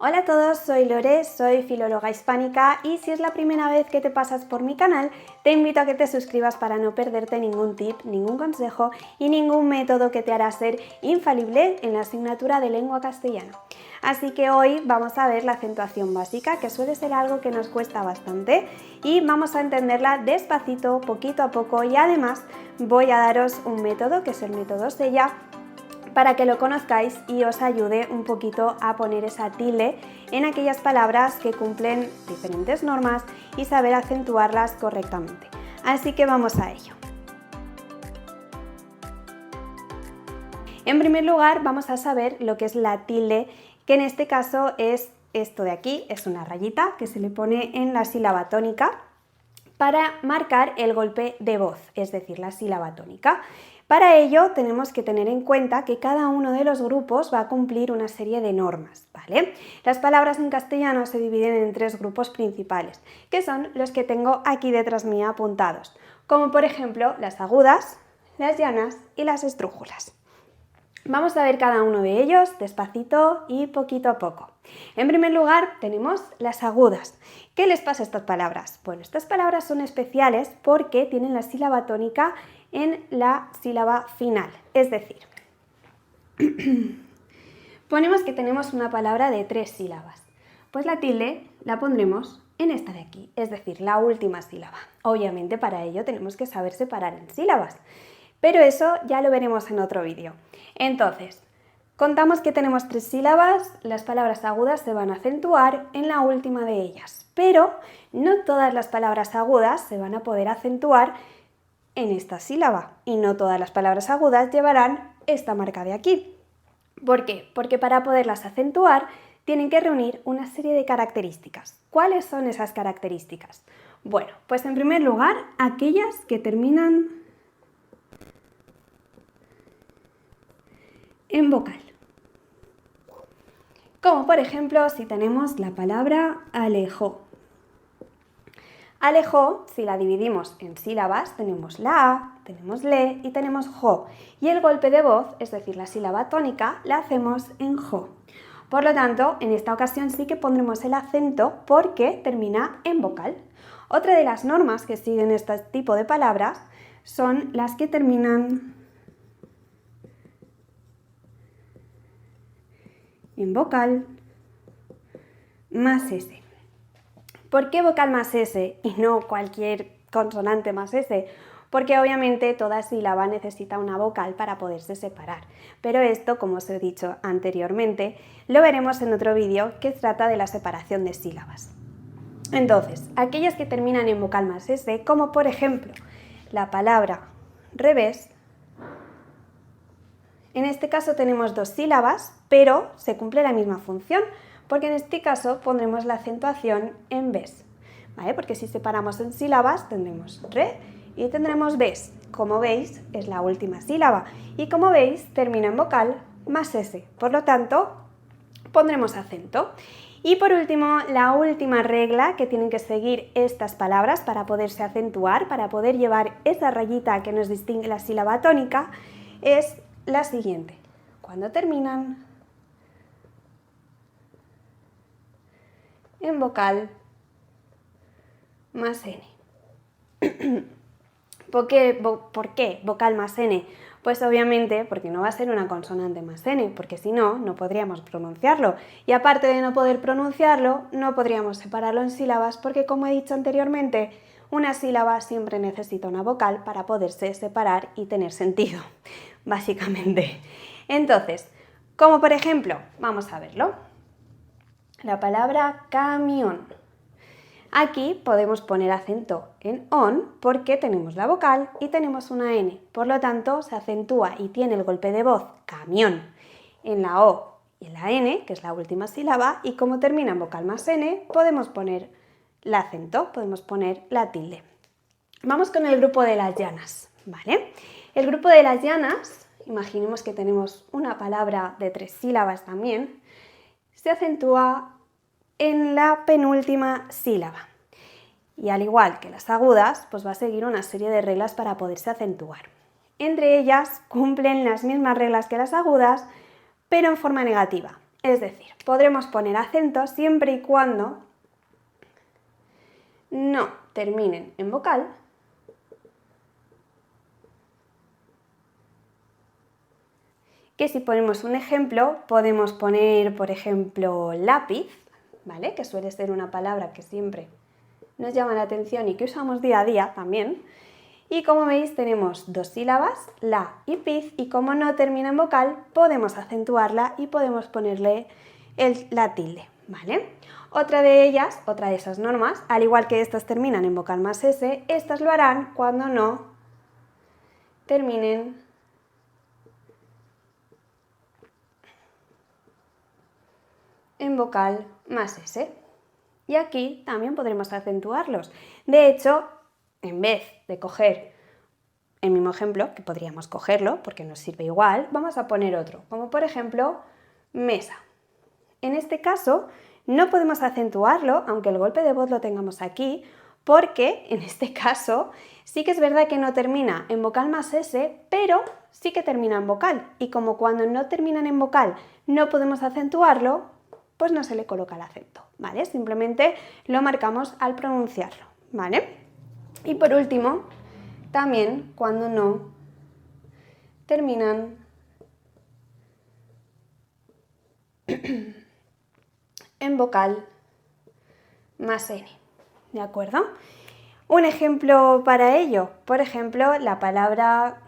Hola a todos, soy Lore, soy filóloga hispánica y si es la primera vez que te pasas por mi canal, te invito a que te suscribas para no perderte ningún tip, ningún consejo y ningún método que te hará ser infalible en la asignatura de lengua castellana. Así que hoy vamos a ver la acentuación básica, que suele ser algo que nos cuesta bastante y vamos a entenderla despacito, poquito a poco y además voy a daros un método que es el método Sella, para que lo conozcáis y os ayude un poquito a poner esa tilde en aquellas palabras que cumplen diferentes normas y saber acentuarlas correctamente. Así que vamos a ello. En primer lugar vamos a saber lo que es la tilde, que en este caso es esto de aquí, es una rayita que se le pone en la sílaba tónica para marcar el golpe de voz, es decir, la sílaba tónica. Para ello tenemos que tener en cuenta que cada uno de los grupos va a cumplir una serie de normas, ¿vale? Las palabras en castellano se dividen en tres grupos principales, que son los que tengo aquí detrás mía apuntados, como por ejemplo las agudas, las llanas y las esdrújulas. Vamos a ver cada uno de ellos despacito y poquito a poco. En primer lugar tenemos las agudas. ¿Qué les pasa a estas palabras? Bueno, estas palabras son especiales porque tienen la sílaba tónica en la sílaba final, es decir, ponemos que tenemos una palabra de 3 sílabas, pues la tilde la pondremos en esta de aquí, es decir, la última sílaba. Obviamente para ello tenemos que saber separar en sílabas, pero eso ya lo veremos en otro vídeo. Entonces, contamos que tenemos 3 sílabas, las palabras agudas se van a acentuar en la última de ellas, pero no todas las palabras agudas se van a poder acentuar en esta sílaba y no todas las palabras agudas llevarán esta marca de aquí. ¿Por qué? Porque para poderlas acentuar tienen que reunir una serie de características. ¿Cuáles son esas características? Bueno, pues en primer lugar, aquellas que terminan en vocal. Como por ejemplo si tenemos la palabra alejó. Alejó, si la dividimos en sílabas, tenemos la A, tenemos le y tenemos jo. Y el golpe de voz, es decir, la sílaba tónica, la hacemos en jo. Por lo tanto, en esta ocasión sí que pondremos el acento porque termina en vocal. Otra de las normas que siguen este tipo de palabras son las que terminan en vocal más S. ¿Por qué vocal más S y no cualquier consonante más S? Porque obviamente toda sílaba necesita una vocal para poderse separar. Pero esto, como os he dicho anteriormente, lo veremos en otro vídeo que trata de la separación de sílabas. Entonces, aquellas que terminan en vocal más S, como por ejemplo la palabra revés, en este caso tenemos 2 sílabas, pero se cumple la misma función, porque en este caso pondremos la acentuación en ves, ¿vale? Porque si separamos en sílabas tendremos re y tendremos ves. Como veis es la última sílaba y como veis termina en vocal más S, por lo tanto pondremos acento. Y por último, la última regla que tienen que seguir estas palabras para poderse acentuar, para poder llevar esa rayita que nos distingue la sílaba tónica, es la siguiente. Cuando terminan en vocal más N. ¿Por qué vocal más N? Pues obviamente porque no va a ser una consonante más N, porque si no, no podríamos pronunciarlo. Y aparte de no poder pronunciarlo, no podríamos separarlo en sílabas porque, como he dicho anteriormente, una sílaba siempre necesita una vocal para poderse separar y tener sentido, básicamente. Entonces, como por ejemplo, vamos a verlo. La palabra camión. Aquí podemos poner acento en on porque tenemos la vocal y tenemos una N. Por lo tanto, se acentúa y tiene el golpe de voz camión en la O y en la N, que es la última sílaba, y como termina en vocal más N, podemos poner el acento, podemos poner la tilde. Vamos con el grupo de las llanas, ¿vale? El grupo de las llanas, imaginemos que tenemos una palabra de 3 sílabas también, se acentúa en la penúltima sílaba. Y al igual que las agudas, pues va a seguir una serie de reglas para poderse acentuar. Entre ellas cumplen las mismas reglas que las agudas, pero en forma negativa. Es decir, podremos poner acento siempre y cuando no terminen en vocal que si ponemos un ejemplo, podemos poner, por ejemplo, lápiz, ¿vale? Que suele ser una palabra que siempre nos llama la atención y que usamos día a día también. Y como veis tenemos dos sílabas, la y piz, y como no termina en vocal, podemos acentuarla y podemos ponerle la tilde, ¿vale? Otra de ellas, otra de esas normas, al igual que estas terminan en vocal más S, estas lo harán cuando no terminen en vocal más S. Y aquí también podremos acentuarlos. De hecho, en vez de coger el mismo ejemplo, que podríamos cogerlo porque nos sirve igual, vamos a poner otro, como por ejemplo mesa. En este caso no podemos acentuarlo, aunque el golpe de voz lo tengamos aquí, porque en este caso sí que es verdad que no termina en vocal más S, pero sí que termina en vocal. Y como cuando no terminan en vocal no podemos acentuarlo, pues no se le coloca el acento, ¿vale? Simplemente lo marcamos al pronunciarlo, ¿vale? Y por último, también cuando no terminan en vocal más N, ¿de acuerdo? Un ejemplo para ello, por ejemplo, la palabra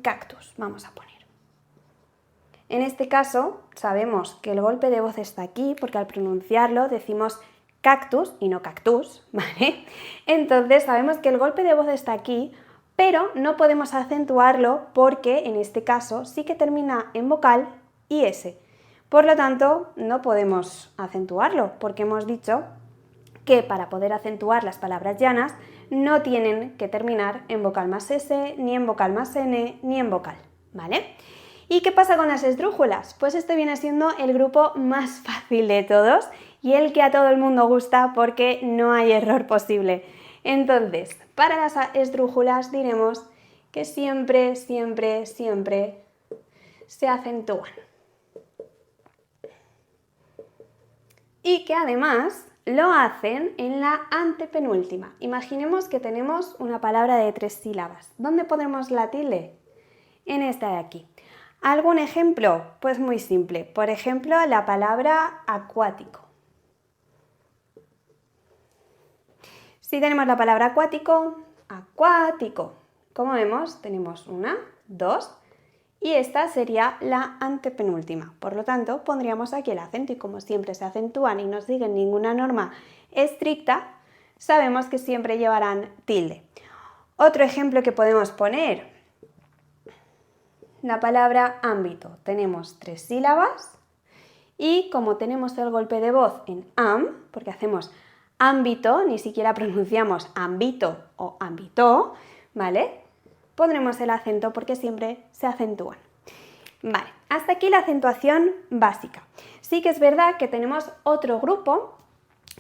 cactus, vamos a poner. En este caso, sabemos que el golpe de voz está aquí porque al pronunciarlo decimos cactus y no cactus, ¿vale? Entonces sabemos que el golpe de voz está aquí, pero no podemos acentuarlo porque en este caso sí que termina en vocal y S. Por lo tanto, no podemos acentuarlo porque hemos dicho que para poder acentuar las palabras llanas no tienen que terminar en vocal más S, ni en vocal más N, ni en vocal, ¿vale? ¿Y qué pasa con las esdrújulas? Pues este viene siendo el grupo más fácil de todos y el que a todo el mundo gusta porque no hay error posible. Entonces, para las esdrújulas diremos que siempre, siempre, siempre se acentúan. Y que además lo hacen en la antepenúltima. Imaginemos que tenemos una palabra de 3 sílabas. ¿Dónde ponemos la tilde? En esta de aquí. ¿Algún ejemplo? Pues muy simple. Por ejemplo, la palabra acuático. Si tenemos la palabra acuático, acuático. Como vemos, tenemos una, dos, y esta sería la antepenúltima. Por lo tanto, pondríamos aquí el acento y como siempre se acentúan y no siguen ninguna norma estricta, sabemos que siempre llevarán tilde. Otro ejemplo que podemos poner, la palabra ámbito. Tenemos 3 sílabas y como tenemos el golpe de voz en am, porque hacemos ámbito, ni siquiera pronunciamos ámbito o ámbito, ¿vale? Pondremos el acento porque siempre se acentúan. Vale, hasta aquí la acentuación básica. Sí que es verdad que tenemos otro grupo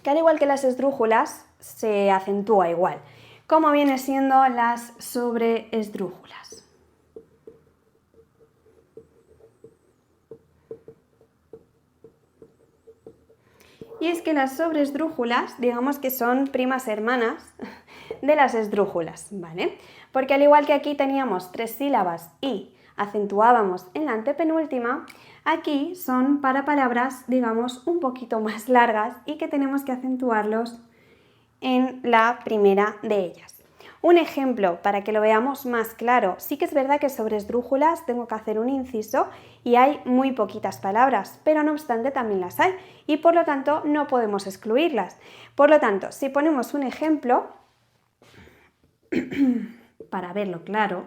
que al igual que las esdrújulas se acentúa igual, como viene siendo las sobreesdrújulas. Y es que las sobreesdrújulas, digamos que son primas hermanas de las esdrújulas, ¿vale? Porque al igual que aquí teníamos 3 sílabas y acentuábamos en la antepenúltima, aquí son para palabras, digamos, un poquito más largas y que tenemos que acentuarlos en la primera de ellas. Un ejemplo para que lo veamos más claro, sí que es verdad que sobre esdrújulas tengo que hacer un inciso y hay muy poquitas palabras, pero no obstante también las hay y por lo tanto no podemos excluirlas. Por lo tanto, si ponemos un ejemplo, para verlo claro,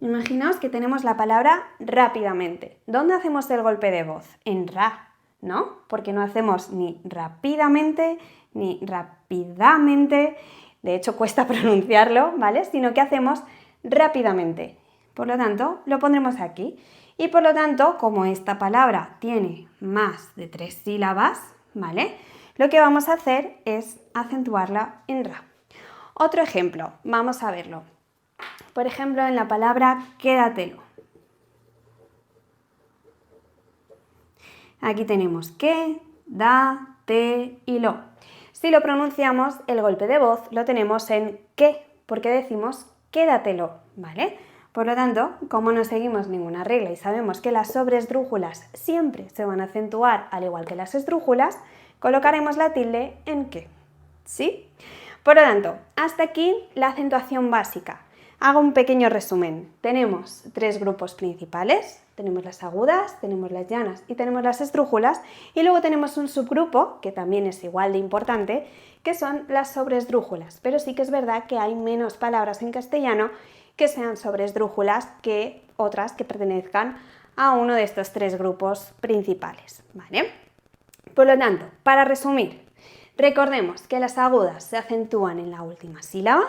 imaginaos que tenemos la palabra rápidamente. ¿Dónde hacemos el golpe de voz? En ra, ¿no? Porque no hacemos ni rápidamente ni rápidamente. De hecho, cuesta pronunciarlo, ¿vale? Sino que hacemos rápidamente. Por lo tanto, lo pondremos aquí. Y por lo tanto, como esta palabra tiene más de 3 sílabas, ¿vale? Lo que vamos a hacer es acentuarla en ra. Otro ejemplo, vamos a verlo. Por ejemplo, en la palabra quédatelo. Aquí tenemos que, da, te y lo. Si lo pronunciamos, el golpe de voz lo tenemos en que, porque decimos quédatelo, ¿vale? Por lo tanto, como no seguimos ninguna regla y sabemos que las sobresdrújulas siempre se van a acentuar al igual que las esdrújulas, colocaremos la tilde en que, ¿sí? Por lo tanto, hasta aquí la acentuación básica. Hago un pequeño resumen. Tenemos tres grupos principales, tenemos las agudas, tenemos las llanas y tenemos las esdrújulas, y luego tenemos un subgrupo, que también es igual de importante, que son las sobresdrújulas, pero sí que es verdad que hay menos palabras en castellano que sean sobresdrújulas que otras que pertenezcan a uno de estos tres grupos principales, ¿vale? Por lo tanto, para resumir, recordemos que las agudas se acentúan en la última sílaba,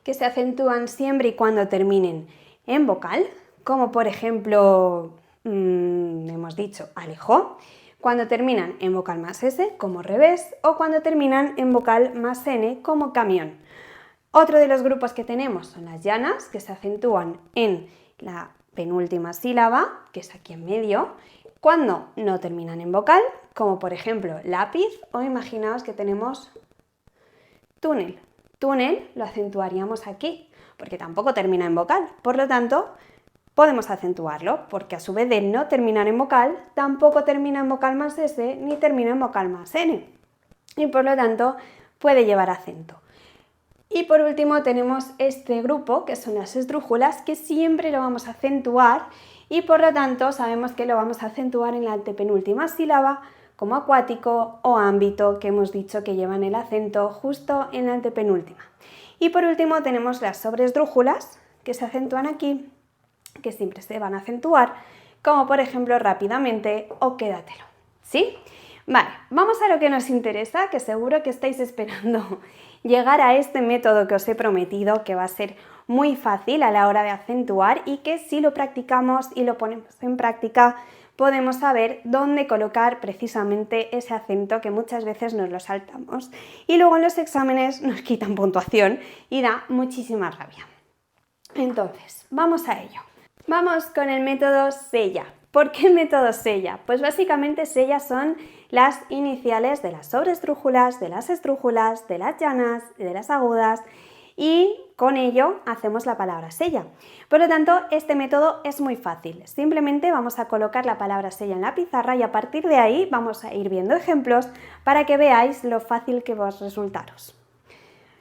que se acentúan siempre y cuando terminen en vocal, como por ejemplo, hemos dicho alejó, cuando terminan en vocal más S, como revés, o cuando terminan en vocal más N, como camión. Otro de los grupos que tenemos son las llanas, que se acentúan en la penúltima sílaba, que es aquí en medio, cuando no terminan en vocal, como por ejemplo lápiz, o imaginaos que tenemos túnel. Túnel lo acentuaríamos aquí, porque tampoco termina en vocal, por lo tanto podemos acentuarlo, porque a su vez de no terminar en vocal, tampoco termina en vocal más S ni termina en vocal más N, y por lo tanto puede llevar acento. Y por último tenemos este grupo, que son las esdrújulas, que siempre lo vamos a acentuar y por lo tanto sabemos que lo vamos a acentuar en la antepenúltima sílaba, como acuático o ámbito, que hemos dicho que llevan el acento justo en la antepenúltima. Y por último tenemos las sobresdrújulas, que se acentúan aquí, que siempre se van a acentuar, como por ejemplo rápidamente o quédatelo, ¿sí? Vale, vamos a lo que nos interesa, que seguro que estáis esperando llegar a este método que os he prometido, que va a ser muy fácil a la hora de acentuar y que si lo practicamos y lo ponemos en práctica, podemos saber dónde colocar precisamente ese acento que muchas veces nos lo saltamos y luego en los exámenes nos quitan puntuación y da muchísima rabia. Entonces, vamos a ello. Vamos con el método sella. ¿Por qué el método sella? Pues básicamente sella son las iniciales de las sobresdrújulas, de las esdrújulas, de las llanas, de las agudas y con ello hacemos la palabra sella. Por lo tanto, este método es muy fácil. Simplemente vamos a colocar la palabra sella en la pizarra y a partir de ahí vamos a ir viendo ejemplos para que veáis lo fácil que va a resultaros.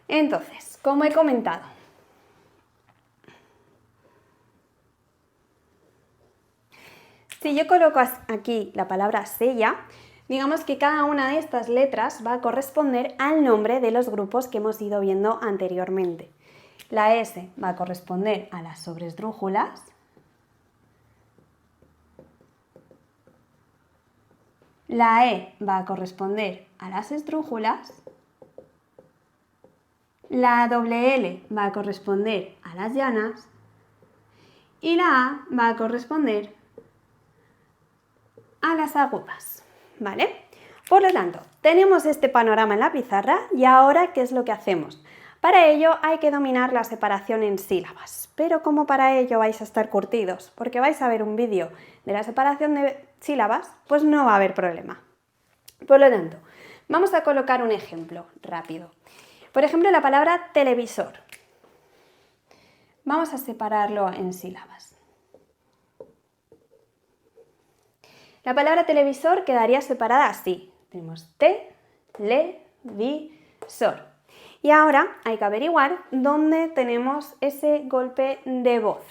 Entonces, como he comentado, si yo coloco aquí la palabra sella, digamos que cada una de estas letras va a corresponder al nombre de los grupos que hemos ido viendo anteriormente. La S va a corresponder a las sobresdrújulas, la E va a corresponder a las esdrújulas, la doble L va a corresponder a las llanas y la A va a corresponder a las agudas, ¿vale? Por lo tanto, tenemos este panorama en la pizarra y ahora, ¿qué es lo que hacemos? Para ello hay que dominar la separación en sílabas, pero como para ello vais a estar curtidos, porque vais a ver un vídeo de la separación de sílabas, pues no va a haber problema. Por lo tanto, vamos a colocar un ejemplo rápido. Por ejemplo, la palabra televisor. Vamos a separarlo en sílabas. La palabra televisor quedaría separada así. Tenemos te, le, vi, sor. Y ahora hay que averiguar dónde tenemos ese golpe de voz.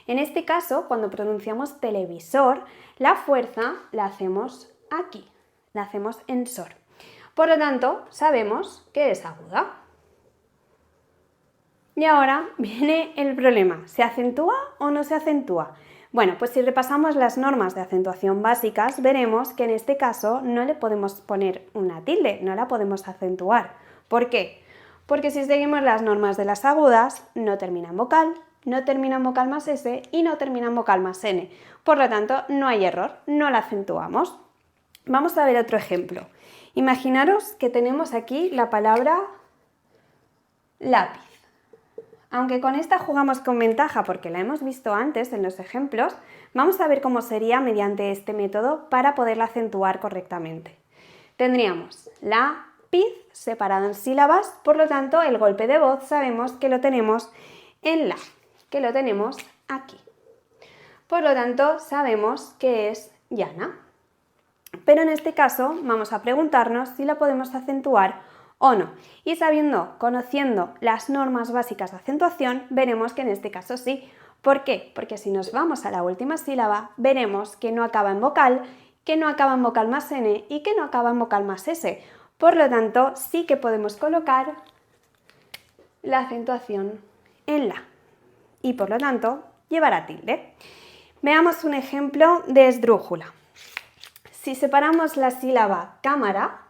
En este caso, cuando pronunciamos televisor, la fuerza la hacemos aquí, la hacemos en sor. Por lo tanto, sabemos que es aguda. Y ahora viene el problema. ¿Se acentúa o no se acentúa? Bueno, pues si repasamos las normas de acentuación básicas, veremos que en este caso no le podemos poner una tilde, no la podemos acentuar. ¿Por qué? Porque si seguimos las normas de las agudas, no termina en vocal, no termina en vocal más S y no termina en vocal más N. Por lo tanto, no hay error, no la acentuamos. Vamos a ver otro ejemplo. Imaginaros que tenemos aquí la palabra lápiz. aunque con esta jugamos con ventaja porque la hemos visto antes en los ejemplos, vamos a ver cómo sería mediante este método para poderla acentuar correctamente. Tendríamos la piz separada en sílabas, por lo tanto el golpe de voz sabemos que lo tenemos en la, que lo tenemos aquí. Por lo tanto sabemos que es llana. Pero en este caso vamos a preguntarnos si la podemos acentuar o no. Y conociendo las normas básicas de acentuación, veremos que en este caso sí. ¿Por qué? Porque si nos vamos a la última sílaba, veremos que no acaba en vocal, que no acaba en vocal más n y que no acaba en vocal más s. Por lo tanto, sí que podemos colocar la acentuación en la. Y por lo tanto, llevará tilde. Veamos un ejemplo de esdrújula. Si separamos la sílaba cámara,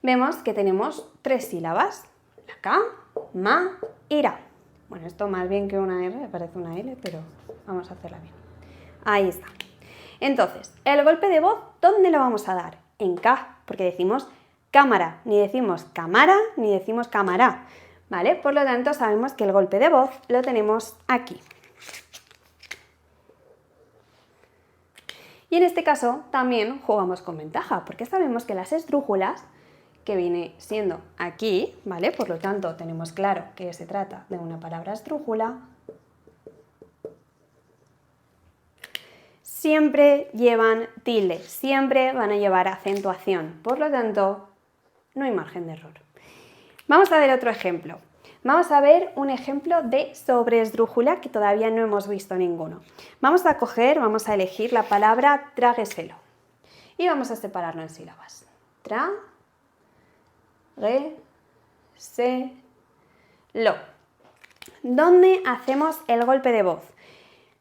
vemos que tenemos 3 sílabas, la K, ma y ra. Bueno, esto más bien que una R, parece una L, pero vamos a hacerla bien. Ahí está. Entonces, el golpe de voz, ¿dónde lo vamos a dar? En K, porque decimos cámara, ni decimos cámara, ni decimos cámara, ¿vale? Por lo tanto, sabemos que el golpe de voz lo tenemos aquí. Y en este caso también jugamos con ventaja, porque sabemos que las esdrújulas, que viene siendo aquí, ¿vale? Por lo tanto, tenemos claro que se trata de una palabra esdrújula, siempre llevan tilde, siempre van a llevar acentuación. Por lo tanto, no hay margen de error. Vamos a ver otro ejemplo. Vamos a ver un ejemplo de sobreesdrújula que todavía no hemos visto ninguno. Vamos a elegir la palabra trágueselo y vamos a separarlo en sílabas. Tra-ge-se-lo. ¿Dónde hacemos el golpe de voz?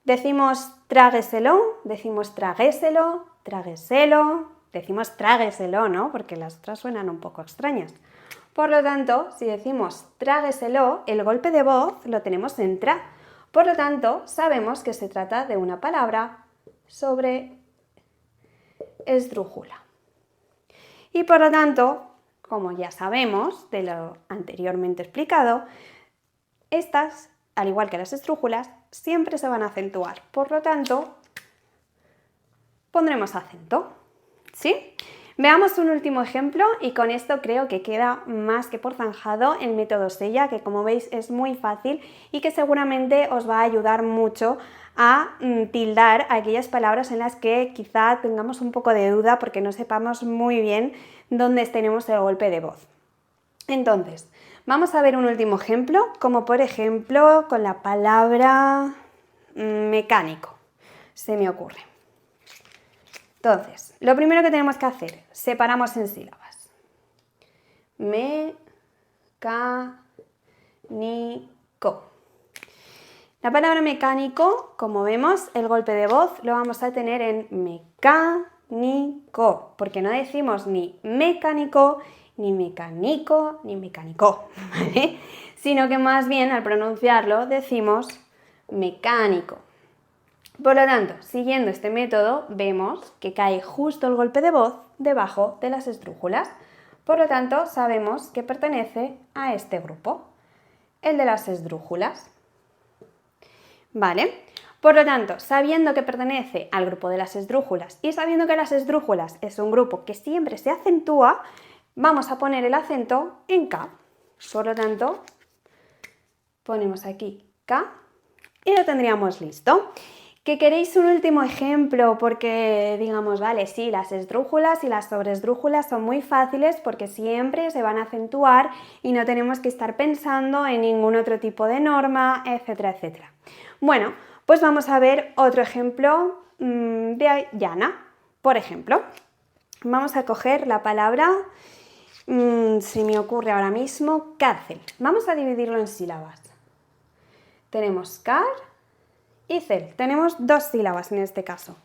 Decimos trágueselo, decimos traguéselo, tragueselo, decimos trágueselo, ¿no? Porque las otras suenan un poco extrañas. Por lo tanto, si decimos trágueselo, el golpe de voz lo tenemos en tra. Por lo tanto, sabemos que se trata de una palabra sobre esdrújula. Y por lo tanto, como ya sabemos de lo anteriormente explicado, estas, al igual que las esdrújulas, siempre se van a acentuar. Por lo tanto, pondremos acento. ¿Sí? Veamos un último ejemplo y con esto creo que queda más que por zanjado el método Sella, que como veis es muy fácil y que seguramente os va a ayudar mucho a tildar aquellas palabras en las que quizá tengamos un poco de duda porque no sepamos muy bien dónde tenemos el golpe de voz. Entonces, vamos a ver un último ejemplo, como por ejemplo con la palabra mecánico, se me ocurre. Entonces, lo primero que tenemos que hacer, separamos en sílabas. Mecánico. La palabra mecánico, como vemos, el golpe de voz lo vamos a tener en mecánico, porque no decimos ni mecánico, ni mecánico, ni mecánico, ¿vale? Sino que más bien al pronunciarlo decimos mecánico. Por lo tanto, siguiendo este método, vemos que cae justo el golpe de voz debajo de las esdrújulas. Por lo tanto, sabemos que pertenece a este grupo, el de las esdrújulas. ¿Vale? Por lo tanto, sabiendo que pertenece al grupo de las esdrújulas y sabiendo que las esdrújulas es un grupo que siempre se acentúa, vamos a poner el acento en K. Por lo tanto, ponemos aquí K y lo tendríamos listo. ¿Que queréis un último ejemplo? Porque digamos, vale, sí, las esdrújulas y las sobreesdrújulas son muy fáciles porque siempre se van a acentuar y no tenemos que estar pensando en ningún otro tipo de norma, etcétera, etcétera. Bueno, pues vamos a ver otro ejemplo de llana. Por ejemplo, vamos a coger la palabra, se me ocurre ahora mismo, cárcel. Vamos a dividirlo en sílabas. Tenemos car y cel. Tenemos 2 sílabas en este caso.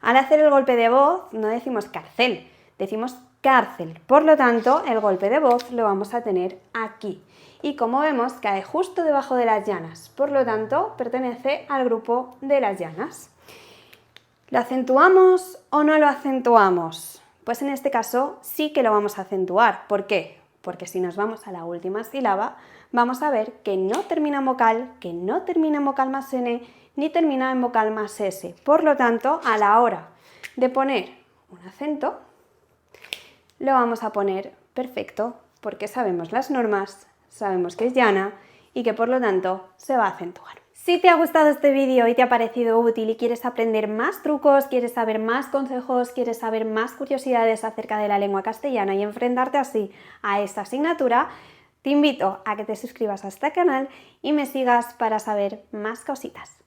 Al hacer el golpe de voz no decimos carcel, decimos cárcel. Por lo tanto, el golpe de voz lo vamos a tener aquí. Y como vemos, cae justo debajo de las llanas. Por lo tanto, pertenece al grupo de las llanas. ¿Lo acentuamos o no lo acentuamos? Pues en este caso sí que lo vamos a acentuar. ¿Por qué? Porque si nos vamos a la última sílaba, vamos a ver que no termina en vocal, que no termina en vocal más N, ni termina en vocal más S. Por lo tanto, a la hora de poner un acento, lo vamos a poner perfecto, porque sabemos las normas, sabemos que es llana y que por lo tanto se va a acentuar. Si te ha gustado este vídeo y te ha parecido útil y quieres aprender más trucos, quieres saber más consejos, quieres saber más curiosidades acerca de la lengua castellana y enfrentarte así a esta asignatura, te invito a que te suscribas a este canal y me sigas para saber más cositas.